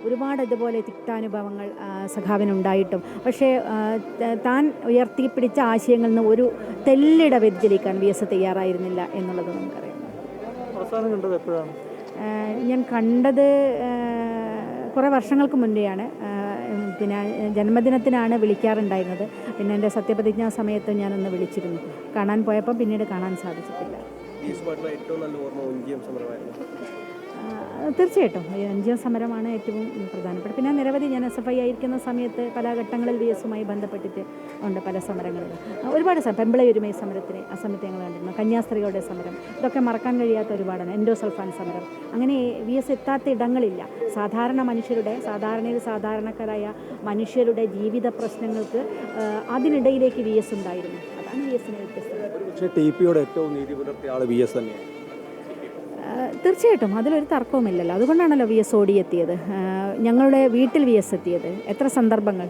ഒരുപാട് ഇതുപോലെ തിക്താനുഭവങ്ങൾ സഖാവിനുണ്ടായിട്ടും പക്ഷേ താൻ ഉയർത്തിപ്പിടിച്ച ആശയങ്ങളിൽ നിന്ന് ഒരു തെല്ലിട വ്യതിചലിക്കാൻ വി എസ് തയ്യാറായിരുന്നില്ല എന്നുള്ളത് നമുക്കറിയാം. അവസാനം കണ്ടത് എപ്പോഴാണ്? ഞാൻ കണ്ടത് കുറേ വർഷങ്ങൾക്ക് മുന്നെയാണ്. പിന്നെ ജന്മദിനത്തിനാണ് വിളിക്കാറുണ്ടായിരുന്നത്. പിന്നെ എൻ്റെ സത്യപ്രതിജ്ഞാ സമയത്ത് ഞാനൊന്ന് വിളിച്ചിരുന്നു. കാണാൻ പോയപ്പോൾ പിന്നീട് കാണാൻ സാധിച്ചിട്ടില്ല. തീർച്ചയായിട്ടും എൻജിഒ സമരമാണ് ഏറ്റവും പ്രധാനപ്പെട്ട. പിന്നെ നിരവധി ഞാൻ SFI ആയിരിക്കുന്ന സമയത്ത് പല ഘട്ടങ്ങളിൽ വി എസുമായി ബന്ധപ്പെട്ടിട്ട് ഉണ്ട് പല സമരങ്ങളിലും. ഒരുപാട് പെമ്പിളയൊരുമൈ സമരത്തിന് ആ സമയത്ത് ഞങ്ങൾ കണ്ടിരുന്നു. കന്യാസ്ത്രീകളുടെ സമരം, ഇതൊക്കെ മറക്കാൻ കഴിയാത്ത ഒരുപാടാണ്. എൻഡോസൾഫാൻ സമരം, അങ്ങനെ വി എസ് എത്താത്ത ഇടങ്ങളില്ല. സാധാരണ മനുഷ്യരുടെ സാധാരണക്കാരായ മനുഷ്യരുടെ ജീവിത പ്രശ്നങ്ങൾക്ക് അതിനിടയിലേക്ക് വി എസ് ഉണ്ടായിരുന്നു. അതാണ് വി എസിനെ വ്യത്യസ്തത. പക്ഷേ TPയോട് ഏറ്റവും നീതി പുലർത്തിയ ആൾ വി എസ് തന്നെയാണ്. തീർച്ചയായിട്ടും അതിലൊരു തർക്കവുമില്ലല്ലോ. അതുകൊണ്ടാണല്ലോ വി എസ് ഓടിയെത്തിയത്. ഞങ്ങളുടെ വീട്ടിൽ വി എസ് എത്തിയത്. എത്ര സന്ദർഭങ്ങൾ.